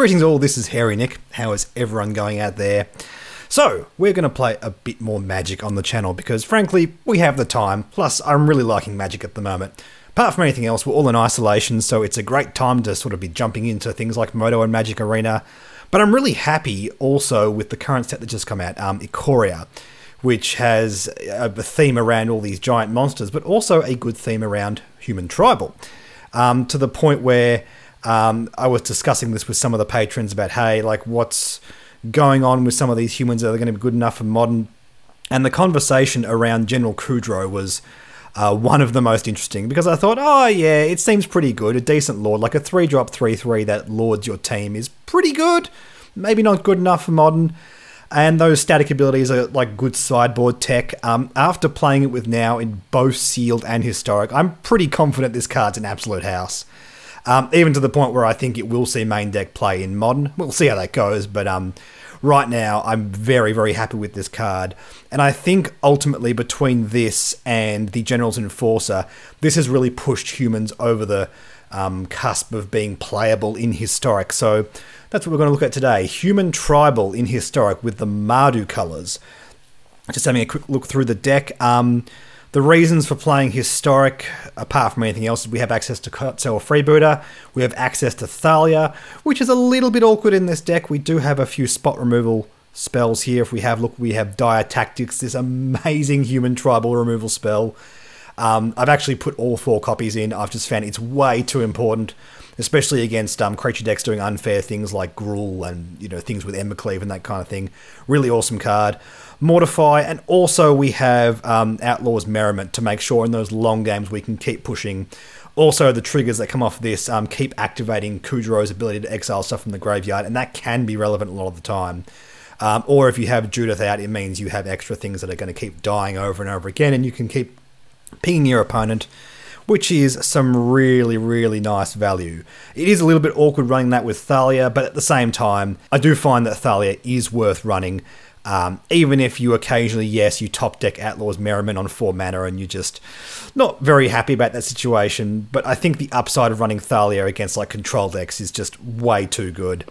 Greetings all, this is Hairy Nick. How is everyone going out there? So, we're going to play a bit more Magic on the channel because frankly, we have the time, plus I'm really liking Magic at the moment. Apart from anything else, we're all in isolation, so it's a great time to sort of be jumping into things like Mardu and Magic Arena. But I'm really happy also with the current set that just come out, Ikoria, which has a theme around all these giant monsters, but also a good theme around human tribal. To the point where I was discussing this with some of the patrons about, hey, like what's going on with some of these humans? Are they going to be good enough for modern? And the conversation around General Kudro was one of the most interesting, because I thought, oh yeah, it seems pretty good. A decent lord, like a 3-drop 3/3 that lords your team is pretty good. Maybe not good enough for modern. And those static abilities are like good sideboard tech. After playing it with now in both sealed and historic, I'm pretty confident this card's an absolute house. Even to the point where I think it will see main deck play in modern. We'll see how that goes, but right now I'm very, very happy with this card. And I think ultimately between this and the General's Enforcer, this has really pushed humans over the cusp of being playable in historic. So that's what we're going to look at today. Human Tribal in historic with the Mardu colours. Just having a quick look through the deck. The reasons for playing historic, apart from anything else, is we have access to Kotzel Freebooter, we have access to Thalia, which is a little bit awkward in this deck. We do have a few spot removal spells here. If we have, look, we have Dire Tactics, this amazing human tribal removal spell. I've actually put all 4 copies in. I've just found it's way too important, especially against creature decks doing unfair things like Gruul and, you know, things with Embercleave and that kind of thing. Really awesome card. Mortify, and also we have Outlaw's Merriment to make sure in those long games we can keep pushing. Also, the triggers that come off this keep activating Kudro's ability to exile stuff from the graveyard, and that can be relevant a lot of the time. Or if you have Judith out, it means you have extra things that are going to keep dying over and over again, and you can keep pinging your opponent, which is some really, really nice value. It is a little bit awkward running that with Thalia, but at the same time, I do find that Thalia is worth running. Even if you occasionally, yes, you top deck Outlaw's Merriment on 4 mana and you're just not very happy about that situation, but I think the upside of running Thalia against like control decks is just way too good.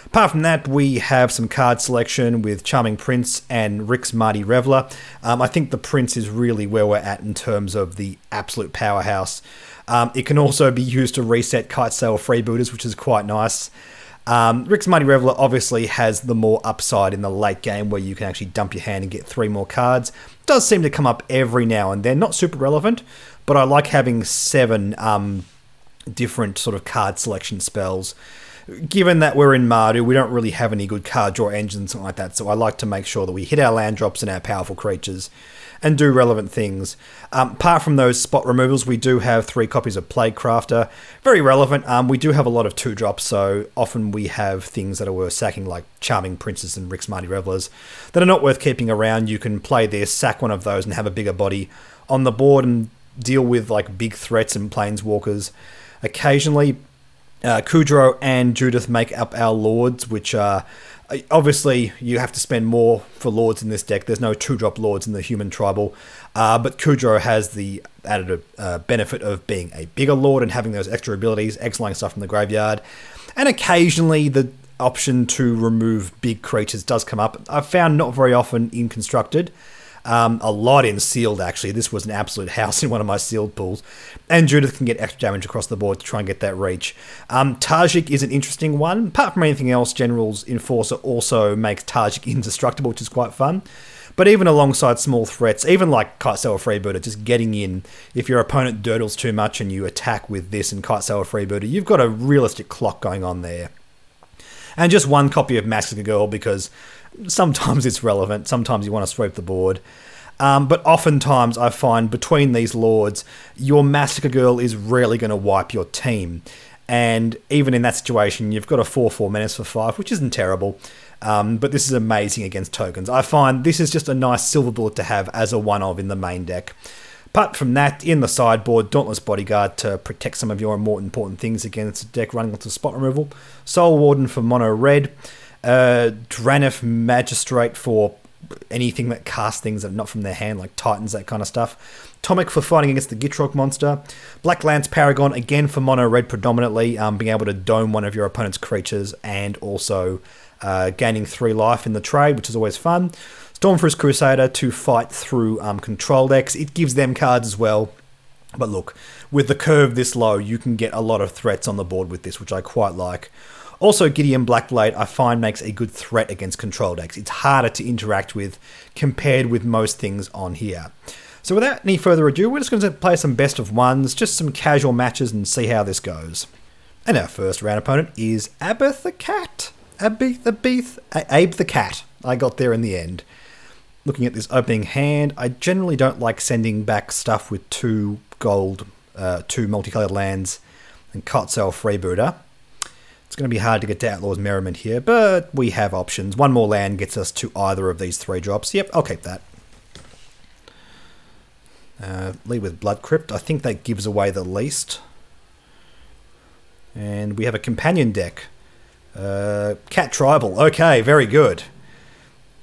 Apart from that, we have some card selection with Charming Prince and Rick's Mardy Reveler. I think the Prince is really where we're at in terms of the absolute powerhouse. It can also be used to reset Kite Sail Freebooters, which is quite nice. Rick's Mardy Reveler obviously has the more upside in the late game where you can actually dump your hand and get 3 more cards. Does seem to come up every now and then, not super relevant, but I like having 7 different sort of card selection spells. Given that we're in Mardu, we don't really have any good card draw engines, something like that, so I like to make sure that we hit our land drops and our powerful creatures and do relevant things. Apart from those spot removals, we do have 3 copies of Plague Crafter. Very relevant. We do have a lot of 2-drops, so often we have things that are worth sacking, like Charming Princes and Rick's Mardy Revelers, that are not worth keeping around. You can play this, sack one of those, and have a bigger body on the board and deal with like big threats and planeswalkers. Occasionally, Kudro and Judith make up our lords, which are obviously you have to spend more for lords in this deck. There's no 2-drop lords in the human tribal, but Kudro has the added benefit of being a bigger lord and having those extra abilities, exiling stuff from the graveyard, and occasionally the option to remove big creatures does come up. I've found not very often in constructed. A lot in sealed, actually. This was an absolute house in one of my sealed pools. And Judith can get extra damage across the board to try and get that reach. Tajik is an interesting one. Apart from anything else, General's Enforcer also makes Tajik indestructible, which is quite fun. But even alongside small threats, even like Kite Sail Freebooter, just getting in, if your opponent durdles too much and you attack with this and Kite Sail Freebooter, you've got a realistic clock going on there. And just 1 copy of Massacre Girl, because sometimes it's relevant, sometimes you want to sweep the board. But oftentimes I find between these lords, your Massacre Girl is rarely going to wipe your team. And even in that situation, you've got a 4/4 menace for 5, which isn't terrible. But this is amazing against tokens. I find this is just a nice silver bullet to have as a one-of in the main deck. Apart from that, in the sideboard, Dauntless Bodyguard to protect some of your more important things against the deck running onto spot removal. Soul Warden for mono red. Dranif Magistrate for anything that casts things that are not from their hand, like Titans, that kind of stuff. Tomic for fighting against the Gitrog monster. Black Lance Paragon, again for mono red predominantly, being able to dome one of your opponent's creatures and also gaining 3 life in the trade, which is always fun. Stormfist Crusader to fight through control decks. It gives them cards as well. But look, with the curve this low, you can get a lot of threats on the board with this, which I quite like. Also, Gideon Blackblade, I find, makes a good threat against control decks. It's harder to interact with compared with most things on here. So without any further ado, we're just going to play some best of ones, just some casual matches, and see how this goes. And our first round opponent is Abeth the Cat. Abe the Cat. I got there in the end. Looking at this opening hand, I generally don't like sending back stuff with 2 gold, 2 multicolored lands, and Kotzel Freebooter. It's going to be hard to get to Outlaw's Merriment here, but we have options. 1 more land gets us to either of these 3 drops. Yep, I'll keep that. Lead with Blood Crypt. I think that gives away the least. And we have a companion deck. Cat Tribal. Okay, very good.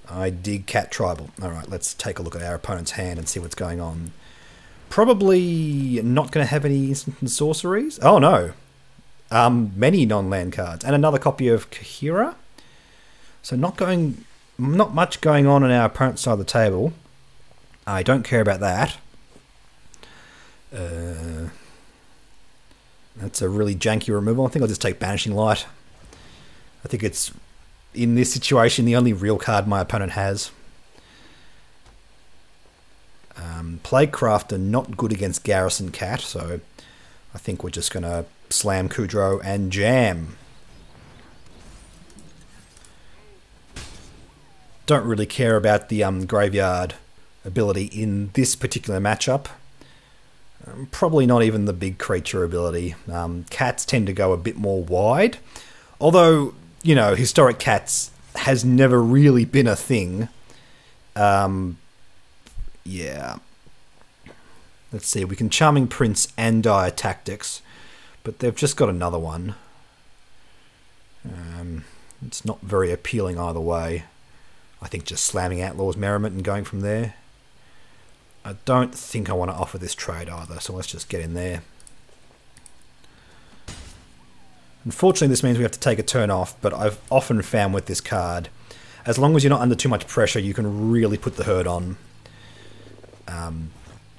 I dig Cat Tribal. Alright, let's take a look at our opponent's hand and see what's going on. Probably not going to have any instant and sorceries. Oh no. Many non-land cards. And another copy of Kahira. So not much going on our opponent's side of the table. I don't care about that. That's a really janky removal. I think I'll just take Banishing Light. I think it's, in this situation, the only real card my opponent has. Plaguecrafter not good against Garrison Cat, so I think we're just going to slam Kudro and jam. Don't really care about the graveyard ability in this particular matchup. Probably not even the big creature ability. Cats tend to go a bit more wide. Although, you know, Historic Cats has never really been a thing. Yeah. Let's see, we can Charming Prince and Dire Tactics, but they've just got another one. It's not very appealing either way. I think just slamming Outlaw's Merriment and going from there. I don't think I want to offer this trade either, so let's just get in there. Unfortunately, this means we have to take a turn off, but I've often found with this card, as long as you're not under too much pressure, you can really put the hurt on.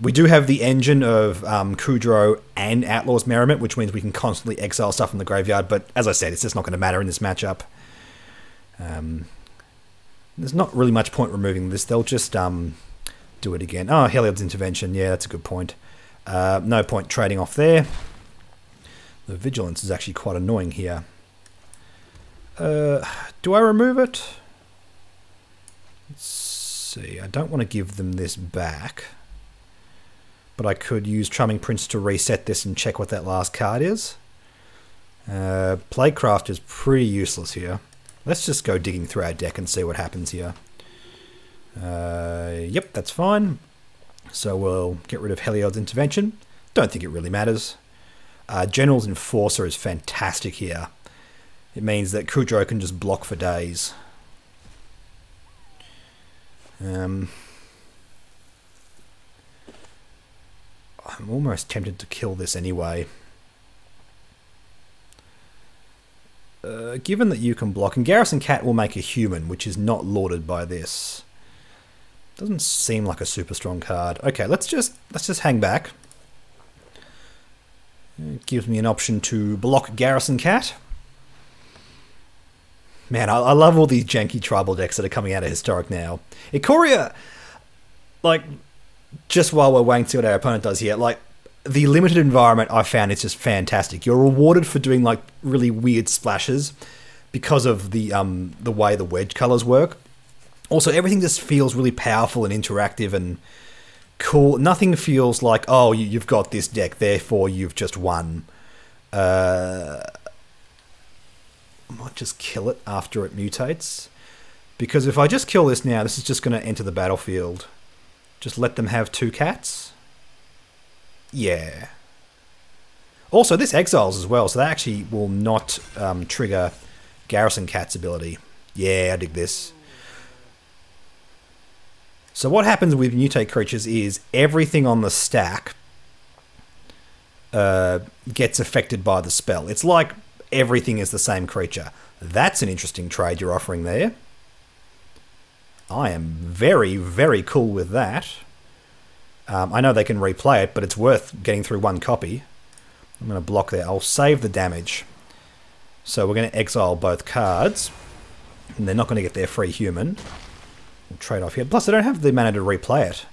We do have the engine of Kudro and Outlaw's Merriment, which means we can constantly exile stuff from the graveyard, but as I said, it's just not going to matter in this matchup. There's not really much point removing this. They'll just do it again. Oh, Heliod's Intervention. Yeah, that's a good point. No point trading off there. The Vigilance is actually quite annoying here. Do I remove it? Let's see. I don't want to give them this back. But I could use Charming Prince to reset this and check what that last card is. Playcraft is pretty useless here. Let's just go digging through our deck and see what happens here. Yep, that's fine. So we'll get rid of Heliod's Intervention. Don't think it really matters. General's Enforcer is fantastic here. It means that Kudro can just block for days. I'm almost tempted to kill this anyway. Given that you can block, and Garrison Cat will make a human, which is not lauded by this. Doesn't seem like a super strong card. Okay, let's just hang back. It gives me an option to block Garrison Cat. Man, I love all these janky tribal decks that are coming out of Historic now. Ikoria, like, just while we're waiting to see what our opponent does here, like, the limited environment I found is just fantastic. You're rewarded for doing, like, really weird splashes because of the way the wedge colors work. Also, everything just feels really powerful and interactive and cool. Nothing feels like, oh, you've got this deck, therefore you've just won. I might just kill it after it mutates. Because if I just kill this now, this is just going to enter the battlefield. Just let them have 2 cats. Yeah. Also, this exiles as well, so that actually will not trigger Garrison Cat's ability. Yeah, I dig this. So what happens with mutate creatures is everything on the stack gets affected by the spell. It's like everything is the same creature. That's an interesting trade you're offering there. I am very, very cool with that. I know they can replay it, but it's worth getting through one copy. I'm going to block there. I'll save the damage. So we're going to exile both cards. And they're not going to get their free human. We'll trade off here. Plus, they don't have the mana to replay it.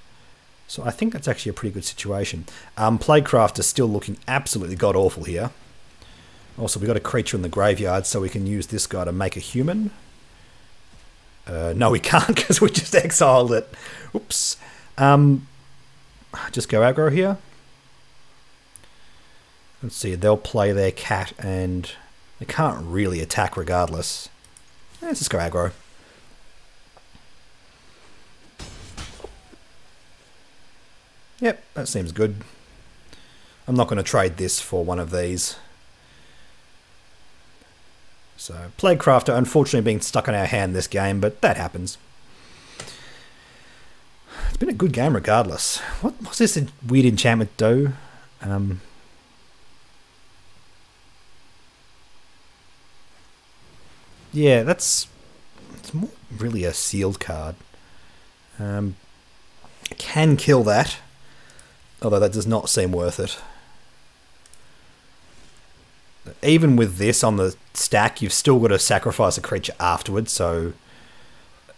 So I think that's actually a pretty good situation. Plaguecraft is still looking absolutely god-awful here. Also, we've got a creature in the graveyard, so we can use this guy to make a human. No, we can't, because we just exiled it. Oops. Just go aggro here. Let's see, they'll play their cat, and they can't really attack regardless. Let's just go aggro. Yep, that seems good. I'm not going to trade this for one of these. So, Plaguecrafter unfortunately being stuck in our hand this game, but that happens. It's been a good game regardless. What's this weird enchantment do? Yeah, it's more really a sealed card. Can kill that, although that does not seem worth it. Even with this on the stack, you've still got to sacrifice a creature afterwards, so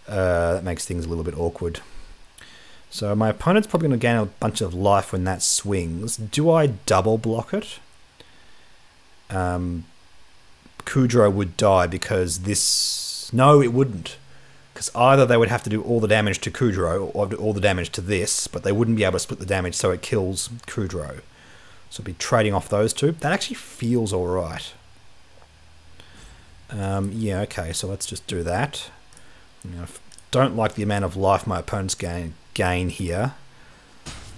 that makes things a little bit awkward. So my opponent's probably going to gain a bunch of life when that swings. Do I double block it? Kudro would die because this... No, it wouldn't. Because either they would have to do all the damage to Kudro or do all the damage to this, but they wouldn't be able to split the damage so it kills Kudro. So I'll be trading off those two. That actually feels alright. Yeah, okay, so let's just do that. Don't like the amount of life my opponents gain here,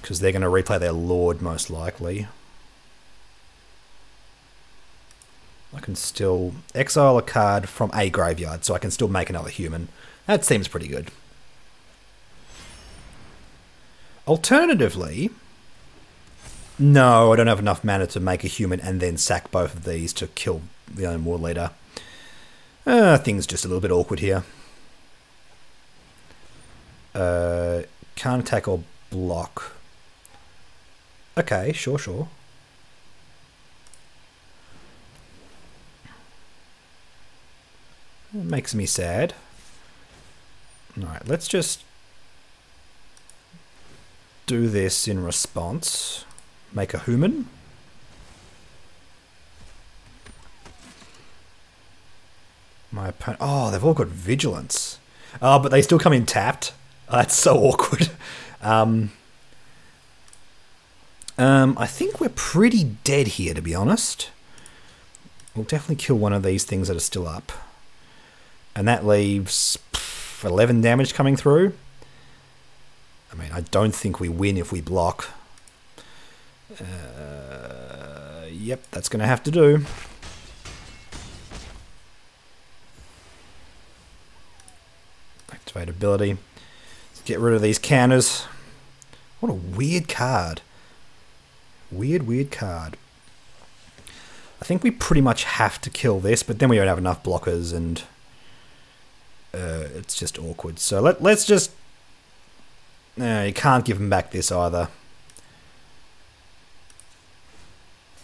because they're going to replay their Lord most likely. I can still exile a card from a graveyard, so I can still make another human. That seems pretty good. Alternatively, no, I don't have enough mana to make a human and then sack both of these to kill the Iron War Leader. Things just a little bit awkward here. Can't attack or block. Okay, sure. It makes me sad. Alright, let's just do this in response. Make a human. My opponent... Oh, they've all got vigilance. Oh, but they still come in tapped. Oh, that's so awkward. I think we're pretty dead here, to be honest. We'll definitely kill one of these things that are still up. And that leaves 11 damage coming through. I mean, I don't think we win if we block. Yep, that's going to have to do. Activate ability. Let's get rid of these counters. What a weird card. Weird card. I think we pretty much have to kill this, but then we don't have enough blockers and it's just awkward. So let's just... you can't give them back this either.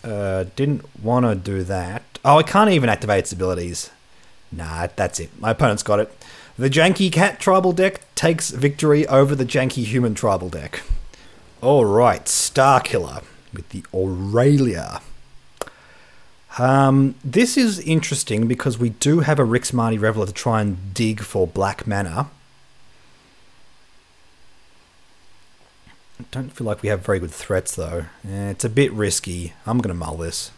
Didn't want to do that. Oh, I can't even activate its abilities. Nah, that's it. My opponent's got it. The Janky Cat tribal deck takes victory over the Janky Human tribal deck. Alright, Starkiller with the Aurelia. This is interesting because we do have a Rixmani Reveler to try and dig for black mana. I don't feel like we have very good threats though. It's a bit risky. I'm going to mull this.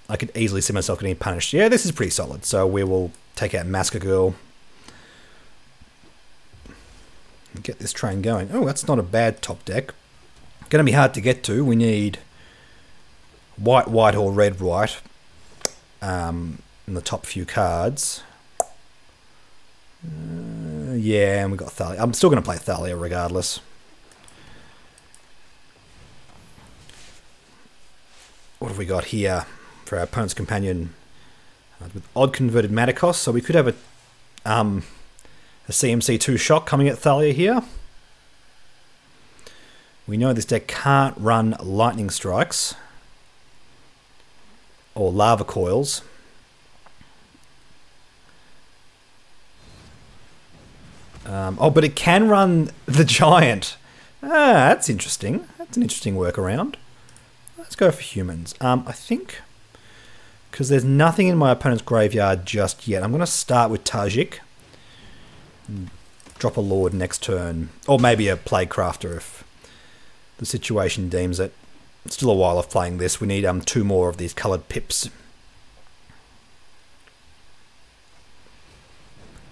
I could easily see myself getting punished. Yeah, this is pretty solid. So we will take out Masker Girl. And get this train going. Oh, that's not a bad top deck. Going to be hard to get to. We need white, white or red, white in the top few cards. Yeah, Yeah, and we got Thalia. I'm still going to play Thalia regardless. What have we got here for our opponent's companion? With odd converted mana cost, so we could have a CMC2 shock coming at Thalia here. We know this deck can't run lightning strikes or lava coils. Oh, but it can run the giant. Ah, that's interesting. That's an interesting workaround. Let's go for humans. I think, because there's nothing in my opponent's graveyard just yet, I'm going to start with Tajik. Drop a Lord next turn. Or maybe a Plaguecrafter if the situation deems it. It's still a while of playing this. We need 2 more of these coloured pips.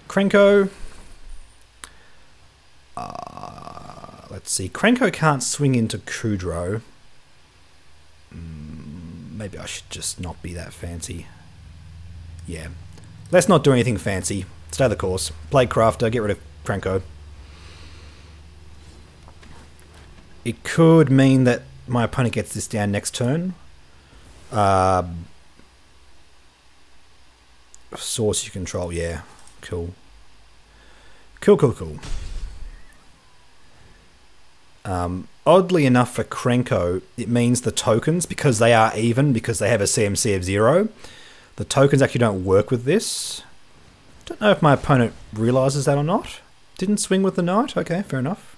Krenko. Let's see. Krenko can't swing into Kudro. Maybe I should just not be that fancy. Yeah. Let's not do anything fancy. Stay the course. Plaguecrafter, get rid of Krenko. It could mean that my opponent gets this down next turn. Source you control, yeah. Cool. Cool. Oddly enough for Krenko, it means the tokens, because they are even, because they have a CMC of 0, the tokens actually don't work with this. Don't know if my opponent realises that or not. Didn't swing with the knight? Okay, fair enough.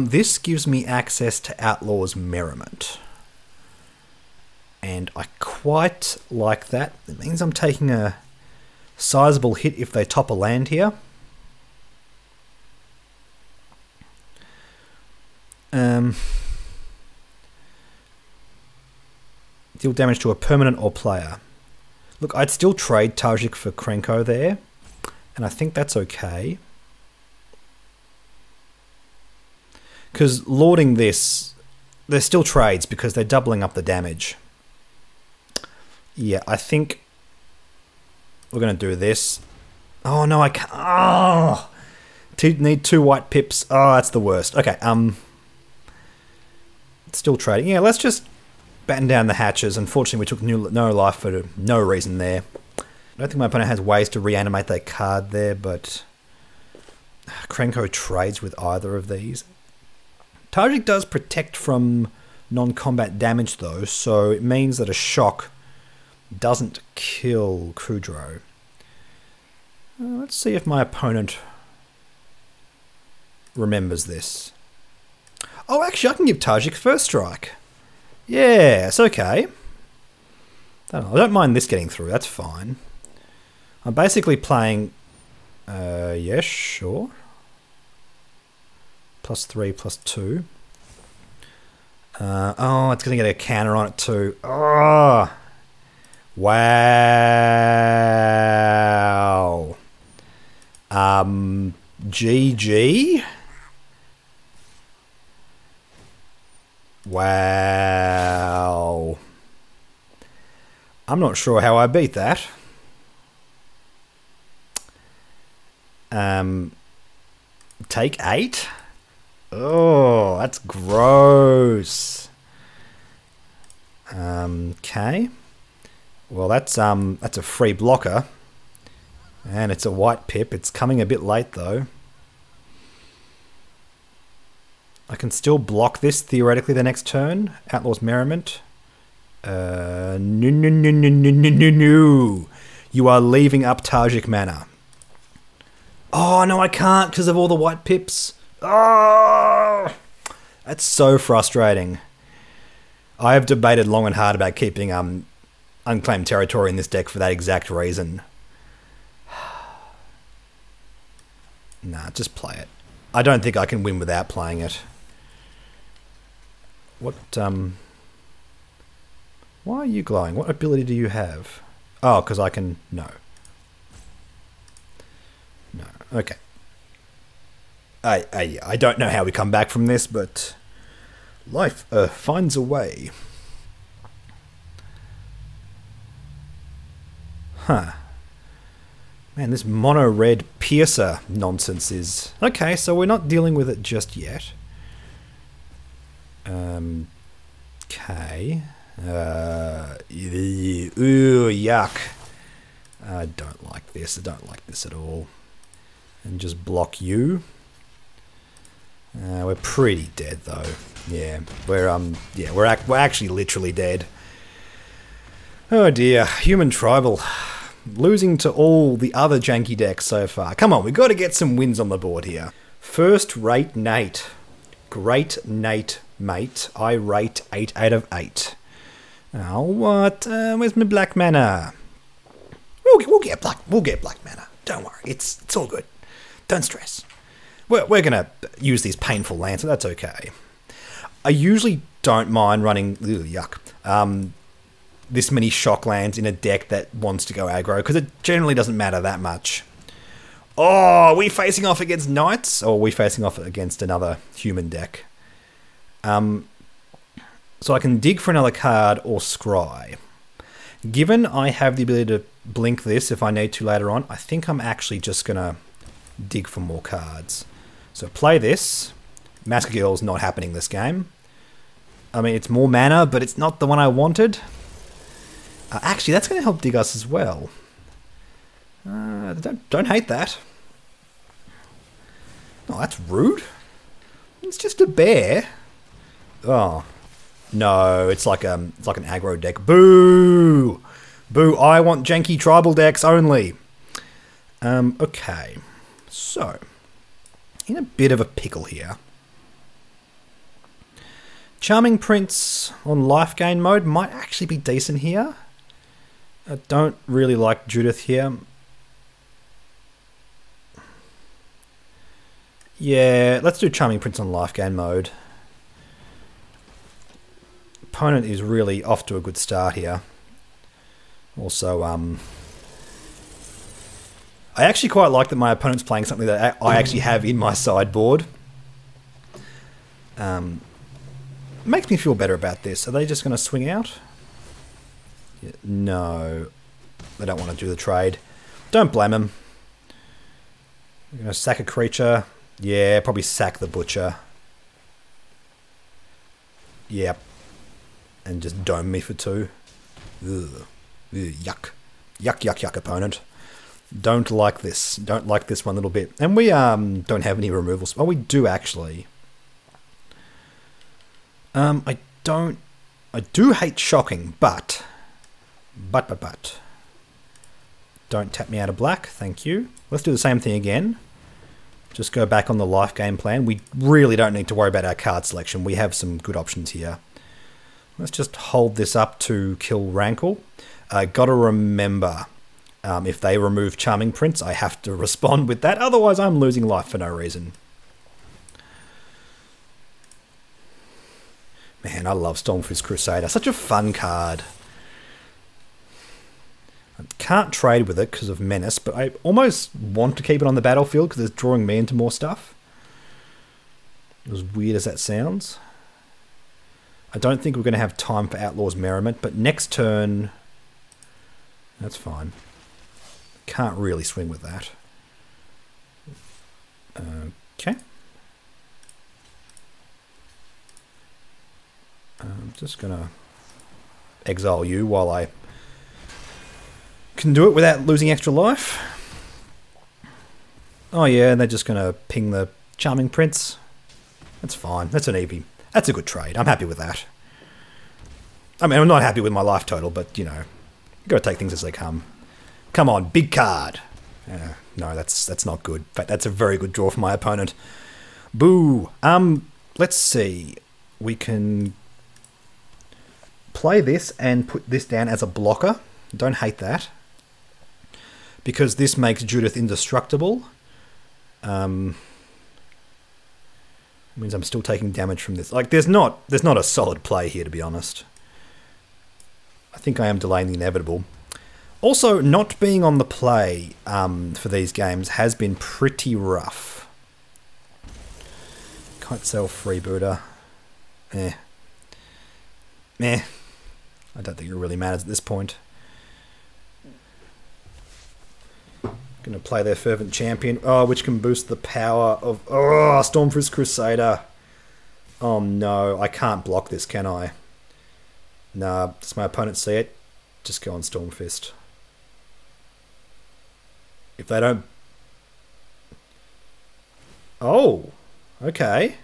This gives me access to Outlaw's Merriment. And I quite like that. It means I'm taking a sizable hit if they top a land here. Deal damage to a permanent or player. Look, I'd still trade Tajik for Krenko there, and I think that's okay. Because lording this, they're still trades because they're doubling up the damage. Yeah, I think we're going to do this. Oh, no, I can't. Oh, need 2 white pips. Oh, that's the worst. Okay, still trading. Yeah, let's just batten down the hatches. Unfortunately, we took no life for no reason there. I don't think my opponent has ways to reanimate that card there, but Krenko trades with either of these. Tajik does protect from non-combat damage though, so it means that a shock doesn't kill Kudro. Let's see if my opponent remembers this. Oh, actually, I can give Tajik first strike. Yeah, it's okay. I don't mind this getting through. That's fine. I'm basically playing... yeah, sure. +3, +2. Oh, it's going to get a counter on it too. Oh, wow. GG. Wow. I'm not sure how I beat that. Take 8? Oh, that's gross. Okay. Well, that's a free blocker. And it's a white pip. It's coming a bit late though. I can still block this theoretically the next turn. Outlaw's Merriment. No. You are leaving up Tajik mana. Oh, no, I can't because of all the white pips. Oh, that's so frustrating. I have debated long and hard about keeping unclaimed territory in this deck for that exact reason. Nah, just play it. I don't think I can win without playing it. What, why are you glowing? What ability do you have? Oh, because I can... No. No. Okay. I don't know how we come back from this, but... life finds a way. Huh. Man, this mono red piercer nonsense is... Okay, so we're not dealing with it just yet. Okay. Ooh, yuck. I don't like this. I don't like this at all. And just block you. We're pretty dead though. Yeah, we're actually literally dead. Oh dear, human tribal. Losing to all the other janky decks so far. Come on, we've got to get some wins on the board here. First rate Nate. Great Nate, mate. I rate 8 out of 8. Oh, what? Where's my black mana? We'll get black mana. Don't worry, it's all good. Don't stress. We're gonna use these painful lands, so that's okay. I usually don't mind running this many shock lands in a deck that wants to go aggro, because it generally doesn't matter that much. Oh, are we facing off against knights, or are we facing off against another human deck? So I can dig for another card or scry. Given I have the ability to blink this if I need to later on, I think I'm actually just gonna dig for more cards. So play this. Mask of Girl's not happening this game. I mean, it's more mana, but it's not the one I wanted. Actually, that's going to help dig us as well. Don't hate that. Oh, that's rude. It's just a bear. Oh no, it's like an aggro deck. Boo, boo! I want janky tribal decks only. Okay, so in a bit of a pickle here. Charming Prince on life gain mode might actually be decent here. I don't really like Judith here. Yeah, let's do Charming Prince on life gain mode. Opponent is really off to a good start here. Also, I actually quite like that my opponent's playing something that I actually have in my sideboard. Makes me feel better about this. Are they just going to swing out? Yeah, no. They don't want to do the trade. Don't blame them. We're going to sack a creature. Yeah, probably sack the butcher. Yep. And just dome me for 2. Ugh. Ugh, yuck. Yuck, yuck, yuck, opponent. Don't like this. Don't like this one little bit. And we don't have any removals. Oh, we do actually. I do hate shocking, but. Don't tap me out of black, thank you. Let's do the same thing again. Just go back on the life game plan. We really don't need to worry about our card selection. We have some good options here. Let's just hold this up to kill Rankle. Gotta remember, if they remove Charming Prince, I have to respond with that. Otherwise, I'm losing life for no reason. Man, I love Stormfist Crusader. Such a fun card. I can't trade with it because of Menace, but I almost want to keep it on the battlefield because it's drawing me into more stuff. As weird as that sounds. I don't think we're going to have time for Outlaw's Merriment, but next turn... That's fine. Can't really swing with that. Okay. I'm just going to exile you while I can do it without losing extra life. Oh yeah, and they're just going to ping the Charming Prince. That's fine. That's an easy. That's a good trade. I'm happy with that. I mean, I'm not happy with my life total, but, you know, you've got to take things as they come. Come on, big card. No, that's not good. In fact, that's a very good draw for my opponent. Boo. Let's see. We can play this and put this down as a blocker. Don't hate that. Because this makes Judith indestructible. Means I'm still taking damage from this. Like, there's not a solid play here, to be honest. I think I am delaying the inevitable. Also, not being on the play for these games has been pretty rough. Can't sell Freebooter. Meh. I don't think it really matters at this point. Gonna play their Fervent Champion, which can boost the power of Stormfist Crusader. Oh no, I can't block this, can I? Nah, does my opponent see it? Just go on Stormfist. If they don't... Oh, okay.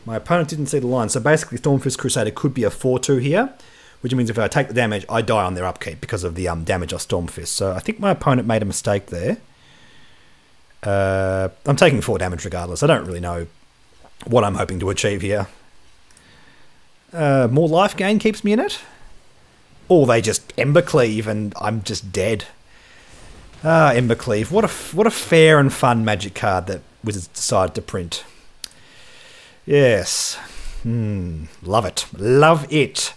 My opponent didn't see the line, so basically Stormfist Crusader could be a 4-2 here, which means if I take the damage, I die on their upkeep because of the damage of Stormfist. So I think my opponent made a mistake there. I'm taking 4 damage regardless. I don't really know what I'm hoping to achieve here. More life gain keeps me in it. Or they just Embercleave and I'm just dead. Embercleave. What a fair and fun Magic card that Wizards decided to print. Yes. Love it. Love it.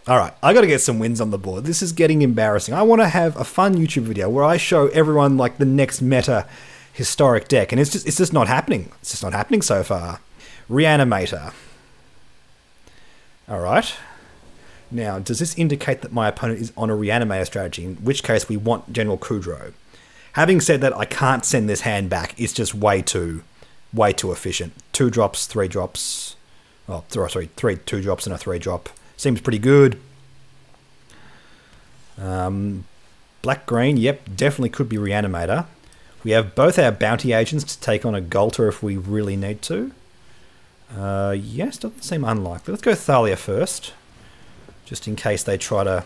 Alright, I gotta get some wins on the board. This is getting embarrassing. I want to have a fun YouTube video where I show everyone like the next meta historic deck, and it's just not happening. It's just not happening so far. Reanimator. Alright. Now, does this indicate that my opponent is on a Reanimator strategy, in which case we want General Kudrow? Having said that, I can't send this hand back. It's just way too efficient. 2 drops, 3 drops. Oh, sorry, 3 2 drops and a 3 drop. Seems pretty good. Black-green, yep, definitely could be Reanimator. We have both our bounty agents to take on a Golter if we really need to. Yes, doesn't seem unlikely. Let's go Thalia first. Just in case they try to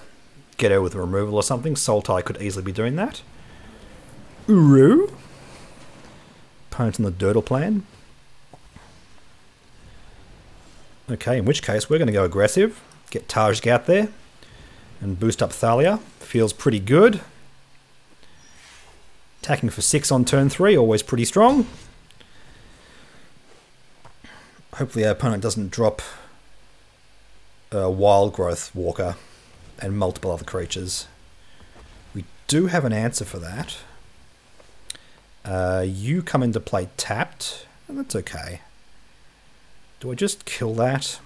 get her with removal or something. Sultai could easily be doing that. Uru. Opponent on the Dirtle plan. Okay, in which case we're going to go aggressive. Get Tajik out there and boost up Thalia. Feels pretty good. Attacking for 6 on turn 3, always pretty strong. Hopefully our opponent doesn't drop a Wild Growth Walker and multiple other creatures. We do have an answer for that. You come into play tapped, and that's okay. Do I just kill that?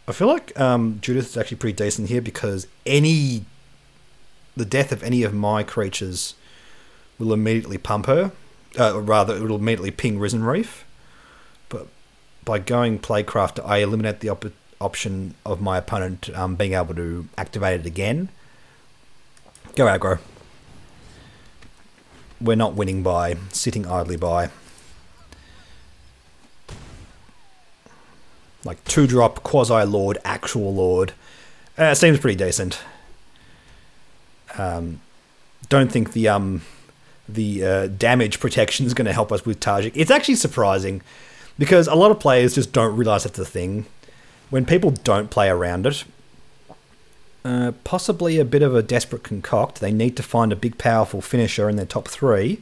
I feel like Judith is actually pretty decent here because the death of any of my creatures will immediately pump her. Rather, it will immediately ping Risen Reef. But by going Playcraft, I eliminate the option of my opponent being able to activate it again. Go aggro. We're not winning by sitting idly by. Like 2-drop, Quasi-Lord, Actual Lord. Seems pretty decent. Don't think the damage protection is going to help us with Tajik. It's actually surprising because a lot of players just don't realise that's a thing. When people don't play around it, possibly a bit of a desperate concoct. They need to find a big powerful finisher in their top 3.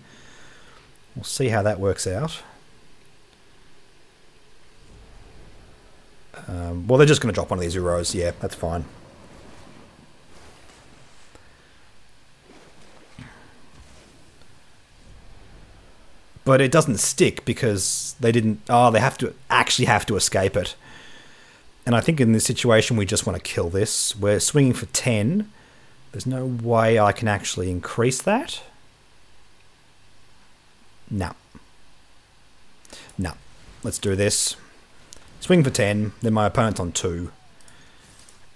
We'll see how that works out. Well, they're just going to drop one of these Uros. Yeah, that's fine. But it doesn't stick because they didn't... Oh, they actually have to escape it. And I think in this situation we just want to kill this. We're swinging for 10. There's no way I can actually increase that. No. No. Let's do this. Swing for 10, then my opponent's on 2.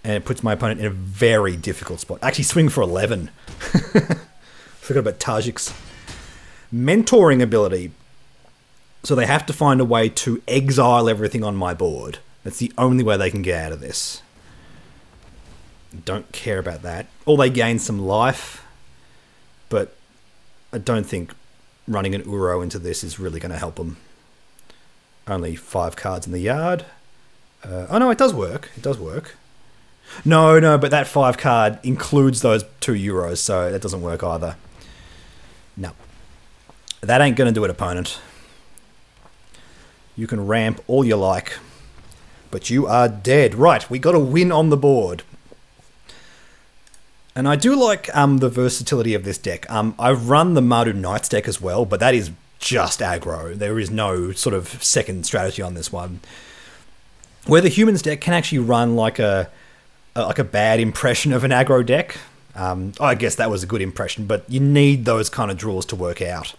And it puts my opponent in a very difficult spot. Actually, swing for 11. Forgot about Tajik's mentoring ability. So they have to find a way to exile everything on my board. That's the only way they can get out of this. Don't care about that. Or they gain some life. But I don't think running an Uro into this is really going to help them. Only 5 cards in the yard. Oh no, it does work. It does work. No, but that 5 card includes those 2 Euros, so that doesn't work either. No. That ain't going to do it, opponent. You can ramp all you like, but you are dead. Right, we got a win on the board. And I do like the versatility of this deck. I've run the Mardu Knights deck as well, but that is just aggro. There is no sort of second strategy on this one. Where the Humans deck can actually run like a bad impression of an aggro deck. I guess that was a good impression, but you need those kind of draws to work out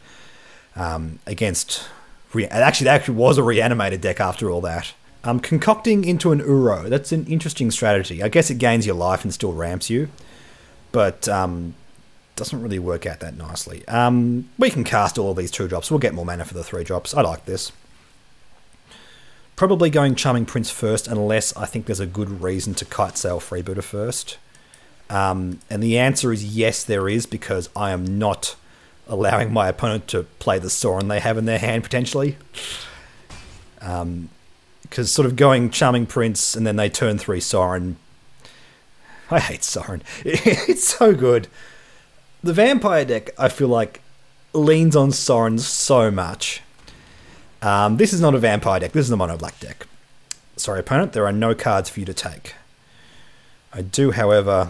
against... Actually, that actually was a reanimated deck after all that. Concocting into an Uro. That's an interesting strategy. I guess it gains your life and still ramps you, but doesn't really work out that nicely. We can cast all of these 2-drops. We'll get more mana for the 3-drops. I like this. Probably going Charming Prince first, unless I think there's a good reason to Kite Sail Freebooter first. And the answer is yes, there is, because I am not allowing my opponent to play the Sorin they have in their hand, potentially. Because sort of going Charming Prince and then they turn 3 Sorin. I hate Sorin. It's so good. The Vampire deck, I feel like, leans on Sorin so much. This is not a Vampire deck. This is a Mono Black deck. Sorry, opponent, there are no cards for you to take. I do, however,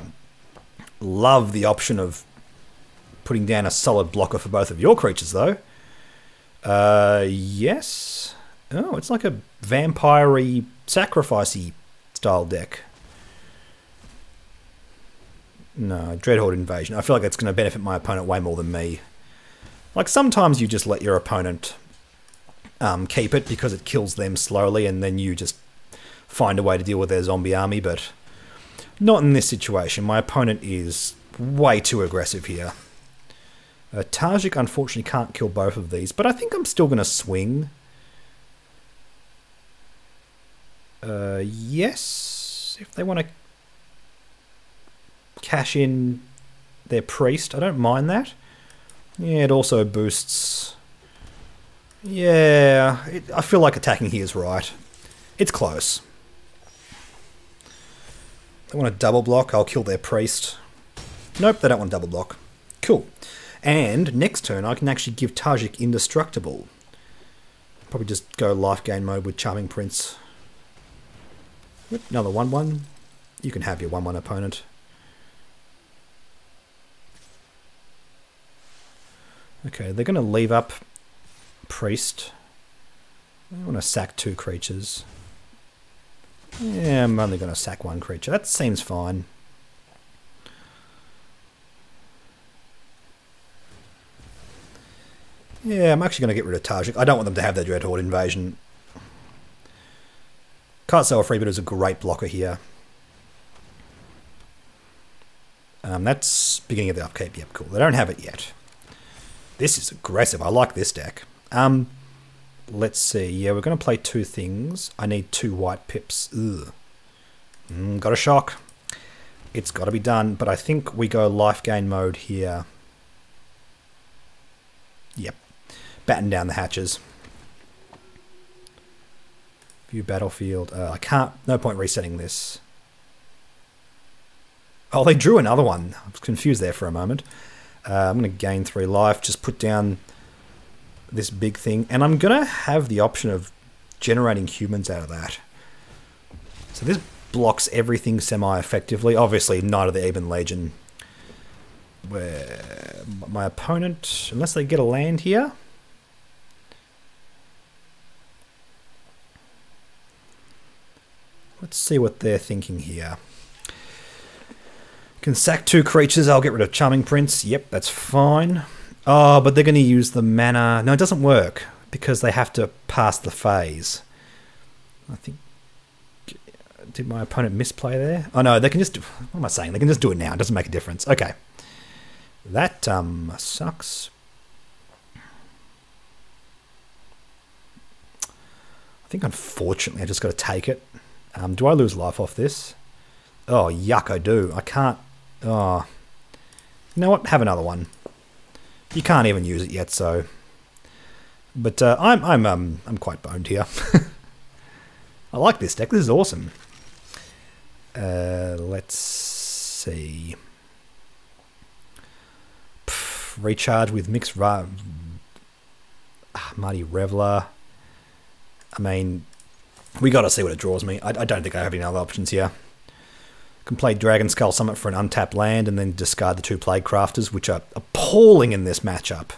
love the option of putting down a solid blocker for both of your creatures, though. Yes. Oh, it's like a vampire-y, sacrifice-y style deck. No, Dreadhorde Invasion. I feel like that's going to benefit my opponent way more than me. Like, sometimes you just let your opponent keep it because it kills them slowly, and then you just find a way to deal with their zombie army, but not in this situation. My opponent is way too aggressive here. Tajik, unfortunately, can't kill both of these, but I think I'm still going to swing. Yes, if they want to cash in their priest, I don't mind that. Yeah, it also boosts. Yeah, I feel like attacking here is right. It's close. They want to double block, I'll kill their priest. Nope, they don't want double block. Cool. And next turn I can actually give Tajik indestructible. Probably just go life gain mode with Charming Prince. Yep, another 1-1. You can have your 1-1 opponent. Okay, they're going to leave up Priest. I want to sack 2 creatures. Yeah, I'm only going to sack 1 creature. That seems fine. Yeah, I'm actually going to get rid of Tajik. I don't want them to have their Dreadhorde Invasion. Kite Sail Freebooter is a great blocker here. That's beginning of the upkeep. Yep, cool. They don't have it yet. This is aggressive. I like this deck. Let's see. Yeah, we're going to play 2 things. I need 2 white pips. Ugh. Got a shock. It's got to be done, but I think we go life gain mode here. Yep. Batten down the hatches. View battlefield. I can't... No point resetting this. Oh, they drew another one. I was confused there for a moment. I'm going to gain 3 life. Just put down this big thing. And I'm going to have the option of generating humans out of that. So this blocks everything semi-effectively. Obviously, Knight of the Ebon Legion. Where my opponent... Unless they get a land here... Let's see what they're thinking here. Can sack 2 creatures. I'll get rid of Charming Prince. Yep, that's fine. Oh, but they're going to use the mana. No, it doesn't work because they have to pass the phase. I think... Did my opponent misplay there? Oh, no, they can just... What am I saying? They can just do it now. It doesn't make a difference. Okay. That sucks. I think, unfortunately, I just got to take it. Do I lose life off this? Oh, yuck, I do. I can't... Oh. You know what? Have another one. You can't even use it yet, so... But I'm quite boned here. I like this deck. This is awesome. Let's see. Recharge with Mixed Mardu Reveler. I mean... We got to see what it draws me. I don't think I have any other options here. Can play Dragon Skull Summit for an untapped land and then discard the 2 Plague Crafters, which are appalling in this matchup.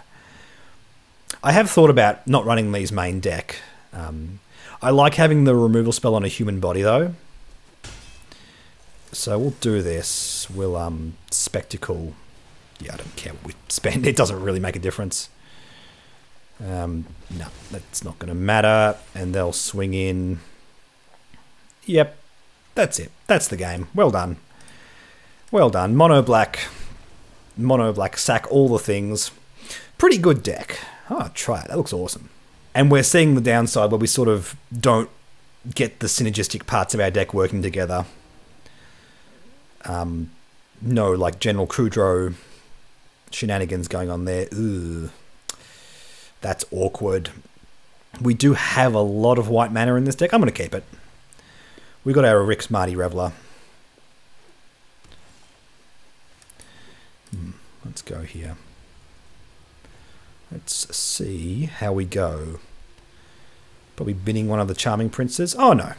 I have thought about not running these main deck. I like having the removal spell on a human body, though. So we'll do this. We'll spectacle. Yeah, I don't care what we spend. It doesn't really make a difference. No, that's not going to matter. And they'll swing in. Yep, that's it. That's the game. Well done. Well done. Mono black, sack all the things. Pretty good deck. Oh, try it. That looks awesome. And we're seeing the downside where we sort of don't get the synergistic parts of our deck working together. No, like General Kudrow shenanigans going on there. Ugh. That's awkward. We do have a lot of white mana in this deck. I'm going to keep it. We got our Rix Marty Reveler. Let's go here. Let's see how we go. Probably binning one of the Charming Princes. Oh no,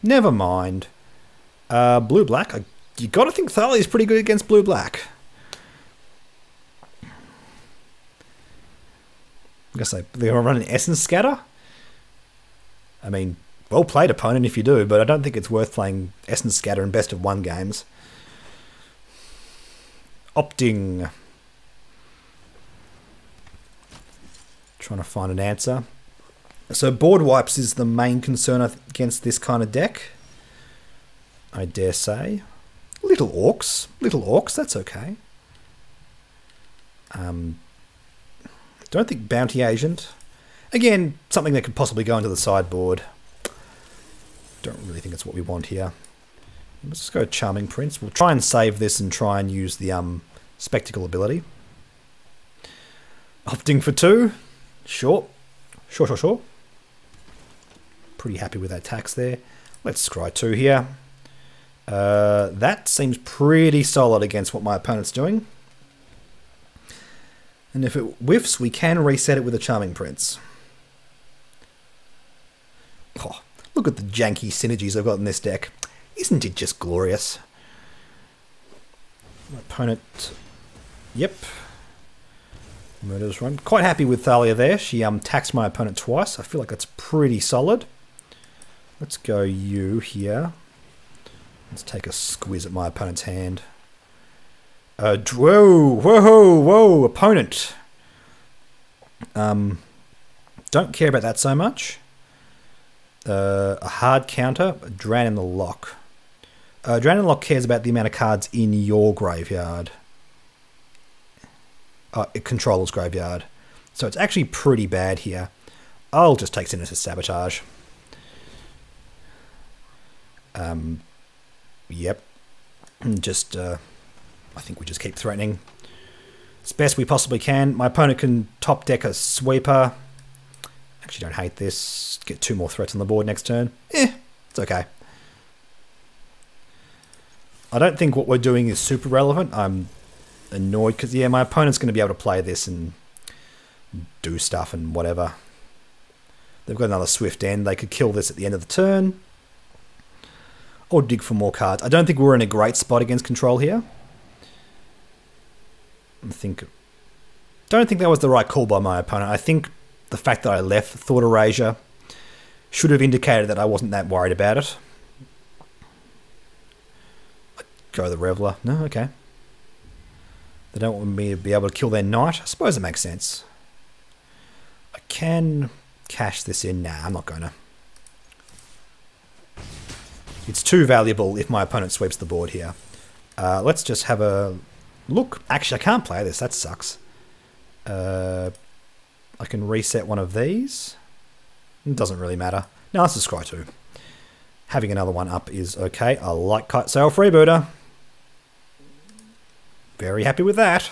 never mind. Blue-black. You got to think Thalia is pretty good against blue-black. I'm gonna say they're gonna run an Essence Scatter. I mean, well played, opponent, if you do, but I don't think it's worth playing Essence Scatter in best of one games. Opting. Trying to find an answer. So board wipes is the main concern against this kind of deck, I dare say. Little orcs, that's okay. Don't think Bounty Agent. Again, something that could possibly go into the sideboard. Don't really think it's what we want here. Let's just go Charming Prince. We'll try and save this and try and use the Spectacle ability. Opting for 2. Sure. Sure. Pretty happy with that tax there. Let's scry 2 here. That seems pretty solid against what my opponent's doing. And if it whiffs, we can reset it with a Charming Prince. Oh, look at the janky synergies I've got in this deck. Isn't it just glorious? My opponent... Yep. Murder's Run. Quite happy with Thalia there. She taxed my opponent twice. I feel like that's pretty solid. Let's go you here. Let's take a squiz at my opponent's hand. Whoa, opponent. Don't care about that so much. A hard counter, Drown in the Lock. Drown in the Lock cares about the amount of cards in your graveyard. Controller's graveyard. So it's actually pretty bad here. I'll just take Sinister Sabotage. Yep. Just, I think we just keep threatening. It's best we possibly can. My opponent can top deck a Sweeper. Actually don't hate this. Get 2 more threats on the board next turn. It's okay. I don't think what we're doing is super relevant. I'm annoyed because, yeah, my opponent's going to be able to play this and do stuff and whatever. They've got another Swift End. They could kill this at the end of the turn. Or dig for more cards. I don't think we're in a great spot against control here. Don't think that was the right call by my opponent. I think the fact that I left Thought Erasure should have indicated that I wasn't that worried about it. Go the Reveler. No, okay. They don't want me to be able to kill their knight. I suppose it makes sense. I can cash this in. Nah, I'm not going to. It's too valuable if my opponent sweeps the board here. Let's just have a look. Actually, I can't play this. That sucks. I can reset one of these. It doesn't really matter. No, let's just scry 2. Having another one up is okay. I like Kite Sail Freebooter. Very happy with that.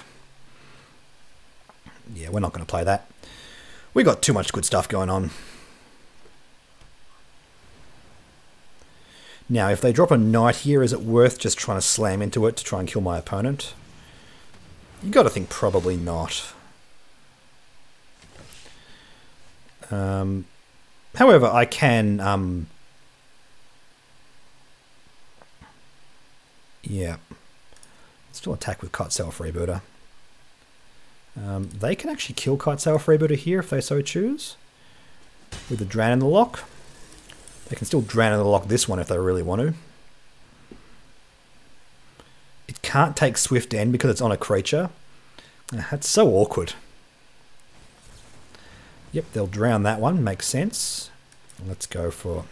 Yeah, we're not going to play that. We got too much good stuff going on. Now, if they drop a knight here, is it worth just trying to slam into it to try and kill my opponent? You got to think probably not. However, I can... yeah. Still attack with Kite Sail Freebooter. They can actually kill Kite Sail Freebooter here if they so choose. With the Drown in the Lock. They can still Drown in the Lock this one if they really want to. can't take Swift End because it's on a creature. That's so awkward. Yep, they'll drown that one. Makes sense. Let's go for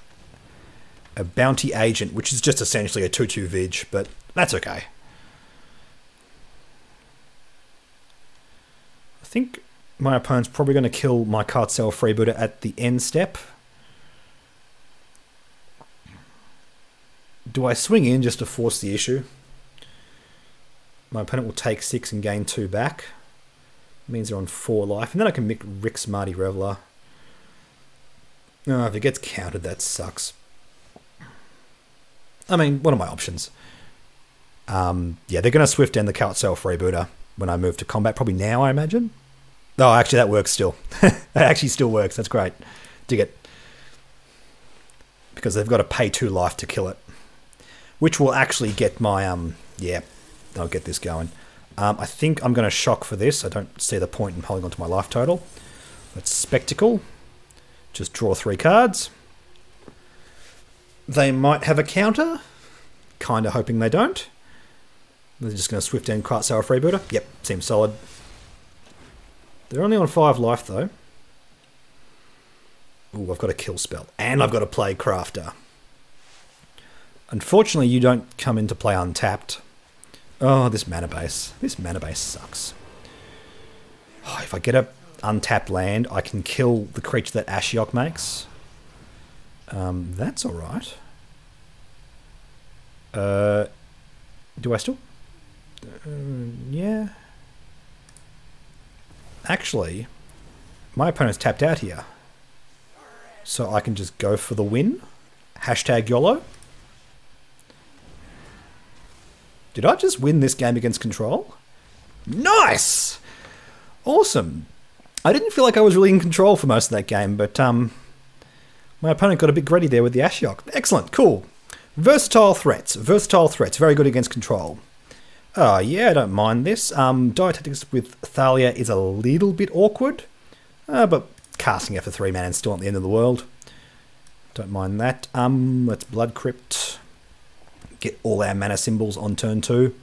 a Bounty Agent, which is just essentially a 2/2 Vig, but that's okay. I think my opponent's probably going to kill my Cartel Freebooter at the end step. Do I swing in just to force the issue? My opponent will take 6 and gain 2 back. Means they're on 4 life. And then I can make Rick's Mardy Reveler. Oh, if it gets countered, that sucks. I mean, what are my options? Yeah, they're going to Swift End the Cartel Freebooter when I move to combat. Probably now, I imagine. Oh, actually, that works still. That actually still works. That's great. Dig it. Because they've got to pay 2 life to kill it. Which will actually get my, yeah, I'll get this going. I think I'm going to shock for this. I don't see the point in holding on to my life total. Let's Spectacle. Just draw 3 cards. They might have a counter. Kind of hoping they don't. They're just going to Swift End Cartel Freebooter. Yep, seems solid. They're only on 5 life though. Ooh, I've got a kill spell. And I've got to play Crafter. Unfortunately, you don't come into play untapped. Oh, this mana base. This mana base sucks. Oh, if I get a untapped land, I can kill the creature that Ashiok makes. That's alright. Do I still? Yeah. Actually, my opponent's tapped out here. So I can just go for the win. Hashtag YOLO. Did I just win this game against control? Nice! Awesome. I didn't feel like I was really in control for most of that game, but my opponent got a bit greedy there with the Ashiok. Excellent, cool. Versatile threats. Versatile threats. Very good against control. Oh, yeah, I don't mind this. Diatetics with Thalia is a little bit awkward, but casting it for 3 mana and still at the end of the world. Don't mind that. Let's Blood Crypt. Get all our mana symbols on turn 2.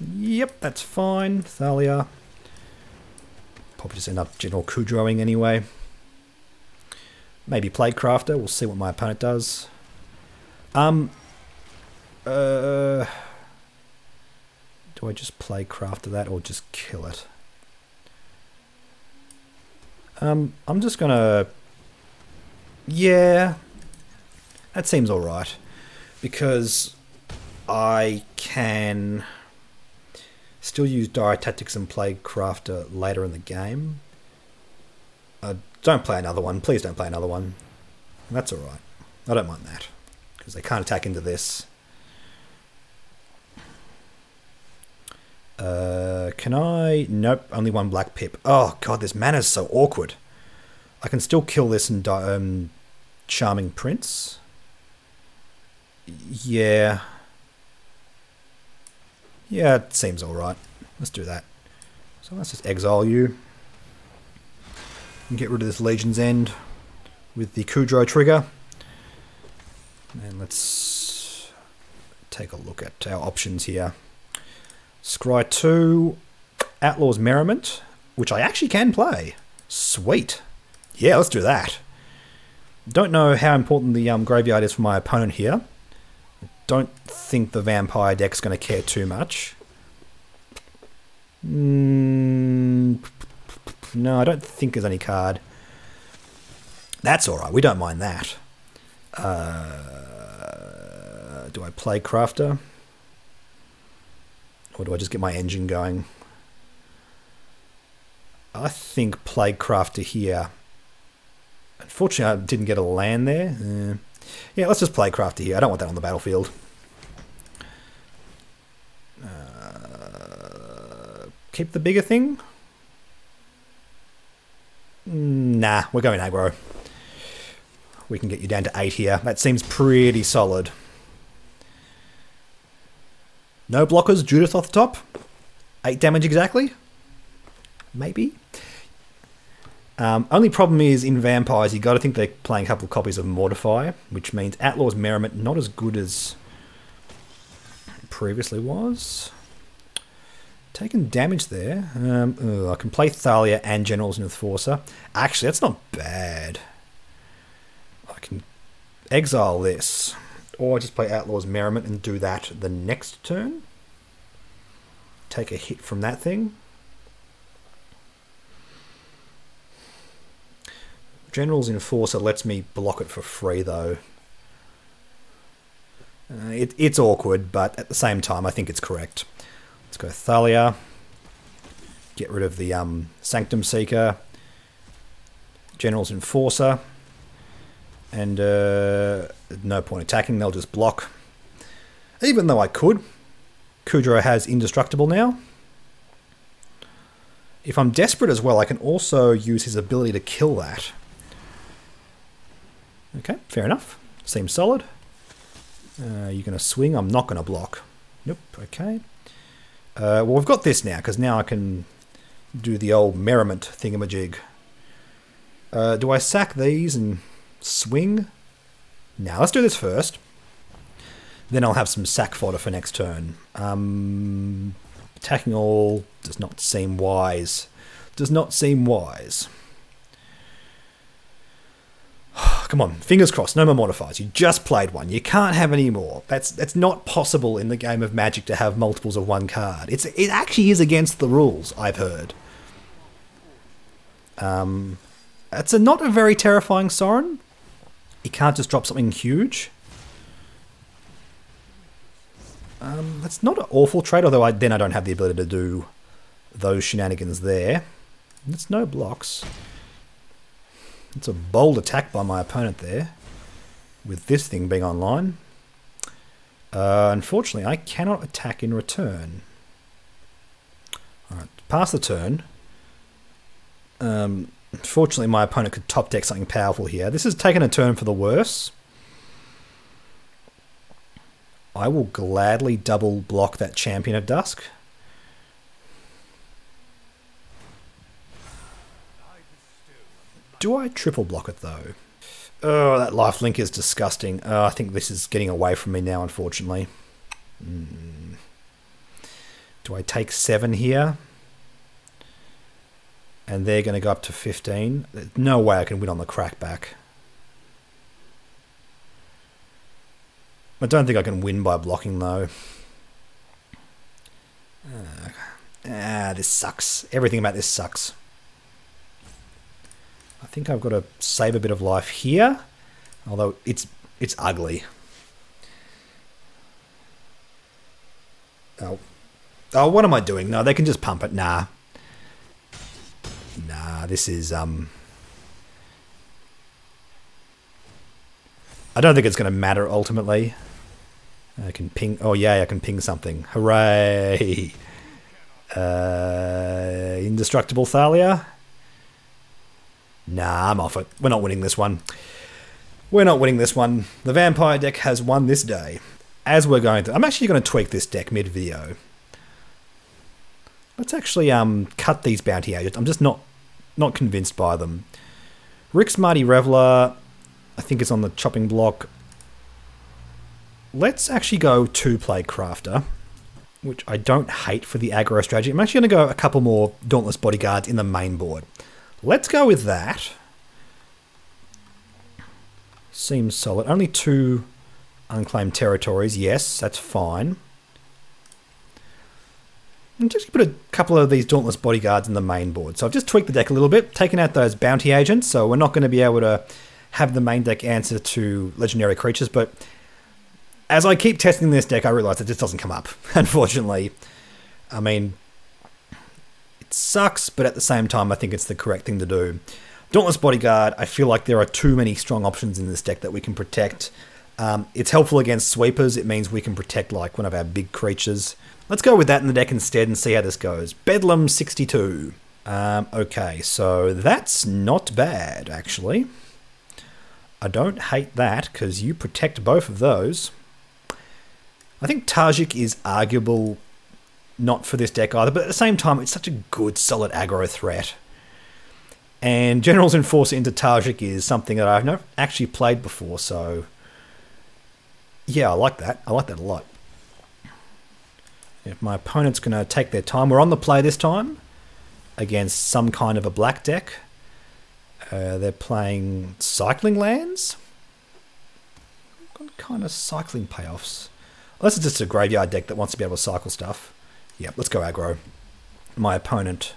Yep, that's fine. Thalia. Probably just end up General Kudroing anyway. Maybe Playcrafter. We'll see what my opponent does. Do I just Playcrafter that or just kill it? I'm just gonna... Yeah... That seems alright, because I can still use Dire Tactics and play Crafter later in the game. Don't play another one. Please don't play another one. That's alright. I don't mind that, because they can't attack into this. Can I? Nope, only 1 black pip. Oh god, this mana's so awkward. I can still kill this and Charming Prince. Yeah. Yeah, it seems alright. Let's do that. So let's just exile you. And get rid of this Legion's End with the Kudro trigger. And let's take a look at our options here. Scry 2, Outlaw's Merriment, which I actually can play. Sweet. Yeah, let's do that. Don't know how important the graveyard is for my opponent here. Don't think the vampire deck's going to care too much. No, I don't think there's any card. That's alright, we don't mind that. Do I play Crafter? Or do I just get my engine going? I think play Crafter here. Unfortunately, I didn't get a land there. Yeah, let's just play Crafter here. I don't want that on the battlefield. Keep the bigger thing? Nah, we're going aggro. We can get you down to 8 here. That seems pretty solid. No blockers, Judith off the top. 8 damage exactly? Maybe? Only problem is in Vampires, you got to think they're playing a couple of copies of Mortify, which means Outlaw's Merriment not as good as previously was. Taking damage there. I can play Thalia and Generals Enforcer. Actually, that's not bad. I can exile this. Or just play Outlaw's Merriment and do that the next turn. Take a hit from that thing. General's Enforcer lets me block it for free though. It's awkward, but at the same time I think it's correct. Let's go Thalia. Get rid of the Sanctum Seeker. General's Enforcer. And no point attacking, they'll just block. Even though I could. Kudro has Indestructible now. If I'm desperate as well, I can also use his ability to kill that. Okay, fair enough. Seems solid. You're going to swing. I'm not going to block. Nope, okay. Well, we've got this now, because now I can do the old merriment thingamajig. Do I sack these and swing? Now, let's do this first. Then I'll have some sack fodder for next turn. Attacking all does not seem wise. Does not seem wise. Come on, fingers crossed, no more modifiers. You just played one. You can't have any more. That's not possible in the game of Magic to have multiples of one card. It actually is against the rules, I've heard. It's not a very terrifying Sorin. You can't just drop something huge. That's not an awful trade, although then I don't have the ability to do those shenanigans there. It's no blocks. It's a bold attack by my opponent there, with this thing being online. Unfortunately, I cannot attack in return. Alright, pass the turn. Unfortunately, my opponent could top deck something powerful here. This has taken a turn for the worse. I will gladly double block that Champion of Dusk. Do I triple block it though? Oh, that lifelink is disgusting. I think this is getting away from me now, unfortunately. Do I take 7 here? And they're going to go up to 15. There's no way I can win on the crackback. I don't think I can win by blocking though. This sucks. Everything about this sucks. I think I've got to save a bit of life here, although it's ugly. Oh, what am I doing? No, they can just pump it. Nah, this is I don't think it's going to matter ultimately. I can ping. Oh yeah, I can ping something. Hooray! Indestructible Thalia. Nah, I'm off it. We're not winning this one. We're not winning this one. The Vampire deck has won this day. As we're going to... I'm actually going to tweak this deck mid-video. Let's actually cut these Bounty Agents. I'm just not convinced by them. Rick's Mighty Reveler, I think it's on the chopping block. Let's actually go 2-play Crafter, which I don't hate for the aggro strategy. I'm actually going to go a couple more Dauntless Bodyguards in the main board. Let's go with that. Seems solid. Only 2 unclaimed territories. Yes, that's fine. And just put a couple of these Dauntless Bodyguards in the main board. So I've just tweaked the deck a little bit, taken out those Bounty Agents, so we're not going to be able to have the main deck answer to legendary creatures, but as I keep testing this deck, I realise that this doesn't come up, unfortunately. I mean... sucks, but at the same time I think it's the correct thing to do. Dauntless Bodyguard, I feel like there are too many strong options in this deck that we can protect. It's helpful against sweepers. It means we can protect like one of our big creatures. Let's go with that in the deck instead and see how this goes. Bedlam 62. Okay, so that's not bad actually. I don't hate that because you protect both of those. I think Tajik is arguable not for this deck either, but at the same time, it's such a good, solid aggro threat. And General's Enforcer into Tajik is something that I've not actually played before, so... yeah, I like that. I like that a lot. If my opponent's going to take their time, we're on the play this time against some kind of a black deck. They're playing cycling lands. What kind of cycling payoffs? Unless it's just a graveyard deck that wants to be able to cycle stuff. Yep, let's go aggro. My opponent,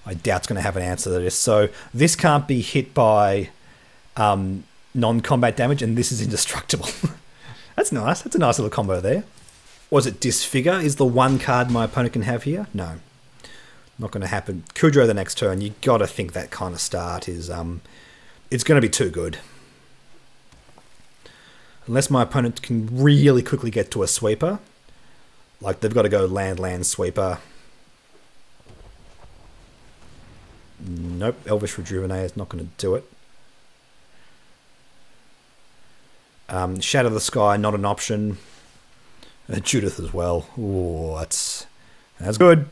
I doubt, is going to have an answer to this. So this can't be hit by non-combat damage, and this is indestructible. That's nice. That's a nice little combo there. Was it Disfigure is the one card my opponent can have here? No. Not going to happen. Kudro the next turn. You got to think that kind of start is it's going to be too good. Unless my opponent can really quickly get to a sweeper. Like they've got to go land sweeper. Nope, Elvish Rejuvenator is not going to do it. Shadow the Sky, not an option. Judith as well. Ooh, that's good.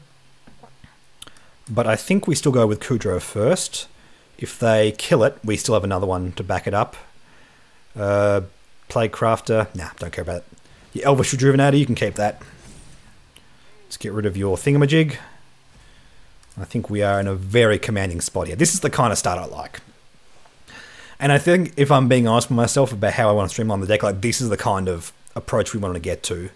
But I think we still go with Kudro first. If they kill it, we still have another one to back it up. Playcrafter, nah, don't care about it. Your Elvish Rejuvenator, you can keep that. Let's get rid of your thingamajig. I think we are in a very commanding spot here. This is the kind of start I like. And I think if I'm being honest with myself about how I want to streamline the deck, like this is the kind of approach we want to get to.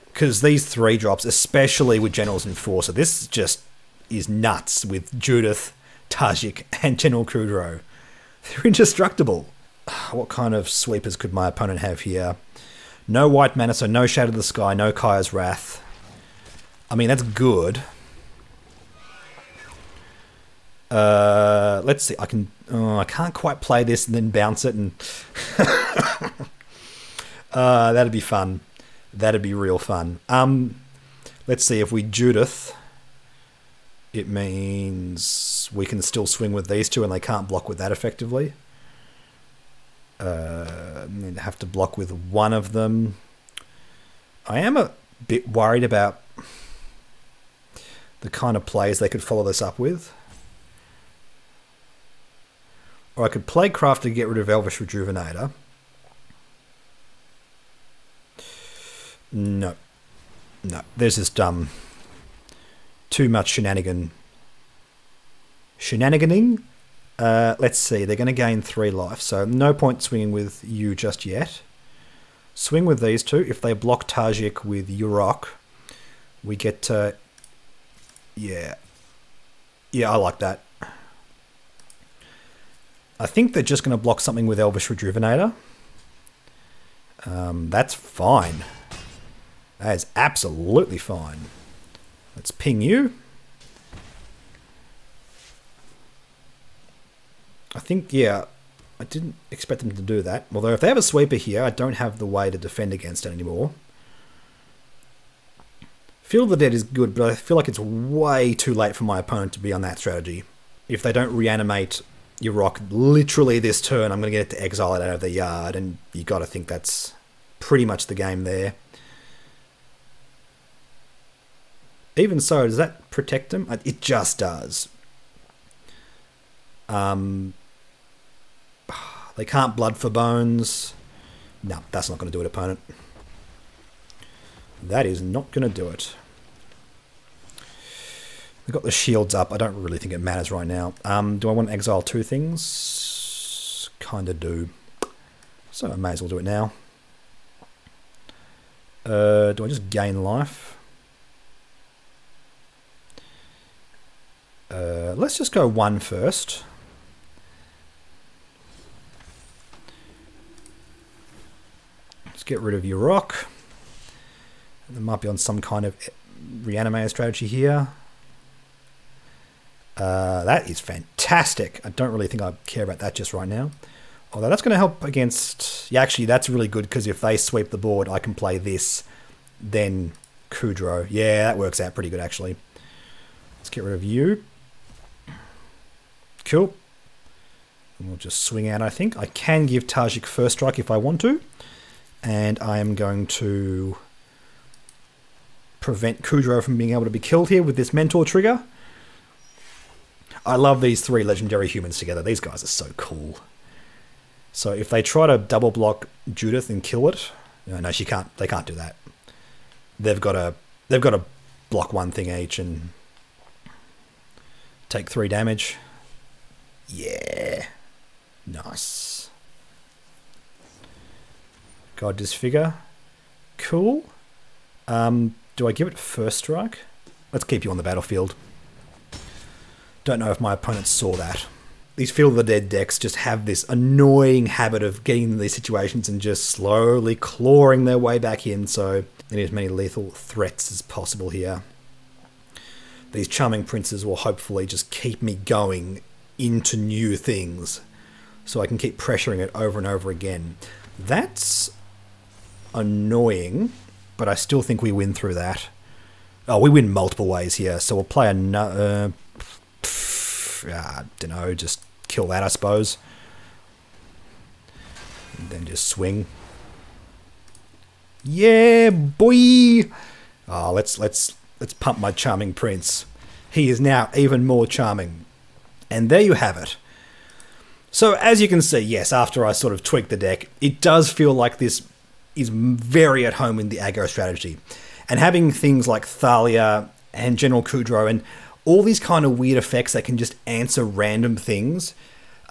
Because these 3 drops, especially with General's Enforcer, this just is nuts with Judith, Tajik, and General Kudro. They're indestructible. What kind of sweepers could my opponent have here? No white mana, so no Shadow of the Sky, no Kaya's Wrath. I mean, that's good. Let's see. I can't quite play this and then bounce it, and that'd be fun. That'd be real fun. Let's see. If we Judith, it means we can still swing with these two, and they can't block with that effectively. They'd have to block with one of them. I am a bit worried about the kind of plays they could follow this up with. Or I could play Craft to get rid of Elvish Rejuvenator. No. No. There's just too much shenaniganing. Let's see. They're going to gain 3 life. So no point swinging with you just yet. Swing with these two. If they block Tajik with Urok, we get to... Yeah. Yeah, I like that. I think they're just going to block something with Elvish Rejuvenator. That's fine. That is absolutely fine. Let's ping you. I think, yeah, I didn't expect them to do that. Although if they have a sweeper here, I don't have the way to defend against it anymore. Field of the Dead is good, but I feel like it's way too late for my opponent to be on that strategy. If they don't reanimate your rock literally this turn, I'm going to get it to exile it out of the yard, and you got to think that's pretty much the game there. Even so, does that protect them? It just does. They can't Blood for Bones. No, that's not going to do it, opponent. That is not going to do it. They've got the shields up. I don't really think it matters right now. Do I want to exile 2 things? Kind of do. So I may as well do it now. Do I just gain life? Let's just go 1 first. Let's get rid of your rock. They might be on some kind of reanimator strategy here. That is fantastic. I don't really think I care about that just right now. Although that's going to help against... Yeah, actually, that's really good because if they sweep the board, I can play this, then Kudro. Yeah, that works out pretty good, actually. Let's get rid of you. Cool. And we'll just swing out, I think. I can give Tajik first strike if I want to. And I am going to prevent Kudro from being able to be killed here with this Mentor trigger. I love these 3 legendary humans together. These guys are so cool. So if they try to double block Judith and kill it, no, she can't. They can't do that. They've got they've got to block one thing each and take 3 damage. Yeah. Nice. God Disfigure. Cool. Do I give it first strike? Let's keep you on the battlefield. Don't know if my opponents saw that. These Field of the Dead decks just have this annoying habit of getting into these situations and just slowly clawing their way back in, so they need as many lethal threats as possible here. These Charming Princes will hopefully just keep me going into new things, so I can keep pressuring it over and over again. That's annoying, but I still think we win through that. Oh, we win multiple ways here, so we'll play another... I don't know, just kill that, I suppose. And then just swing. Yeah, boy! Oh, let's pump my Charming Prince. He is now even more charming. And there you have it. So, as you can see, yes, after I sort of tweak the deck, it does feel like this is very at home in the aggro strategy. And having things like Thalia and General Kudrow and all these kind of weird effects that can just answer random things.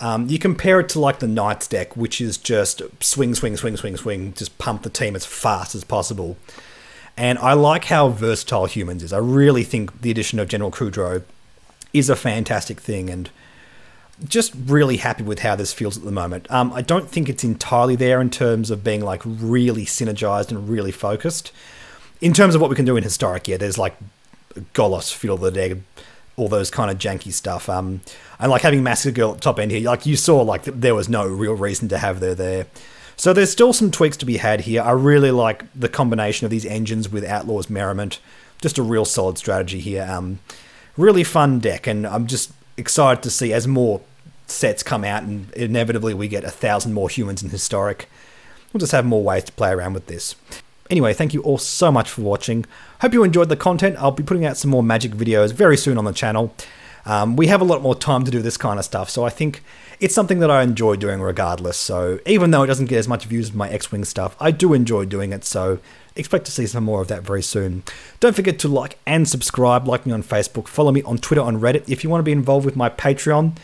You compare it to like the Knights deck, which is just swing, swing, swing, swing, swing, just pump the team as fast as possible. And I like how versatile Humans is. I really think the addition of General Kudrow is a fantastic thing, and just really happy with how this feels at the moment. I don't think it's entirely there in terms of being like really synergized and really focused. In terms of what we can do in Historic, yeah, there's like Golos, Field of the Dead, all those kind of janky stuff. And like having Massacre Girl at the top end here, like you saw, like there was no real reason to have her there. So there's still some tweaks to be had here. I really like the combination of these engines with Outlaw's Merriment. Just a real solid strategy here. Really fun deck, and I'm just excited to see as more sets come out and inevitably we get 1,000 more Humans in Historic. We'll just have more ways to play around with this. Anyway, thank you all so much for watching. Hope you enjoyed the content. I'll be putting out some more Magic videos very soon on the channel. We have a lot more time to do this kind of stuff, so I think it's something that I enjoy doing regardless. So even though it doesn't get as much views as my X-Wing stuff, I do enjoy doing it, so expect to see some more of that very soon. Don't forget to like and subscribe, like me on Facebook, follow me on Twitter, on Reddit. If you want to be involved with my Patreon,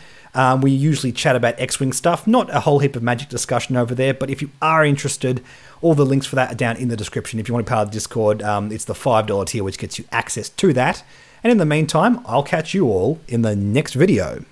we usually chat about X-Wing stuff, not a whole heap of Magic discussion over there, but if you are interested, all the links for that are down in the description. If you want to be part of the Discord, it's the $5 tier, which gets you access to that. And in the meantime, I'll catch you all in the next video.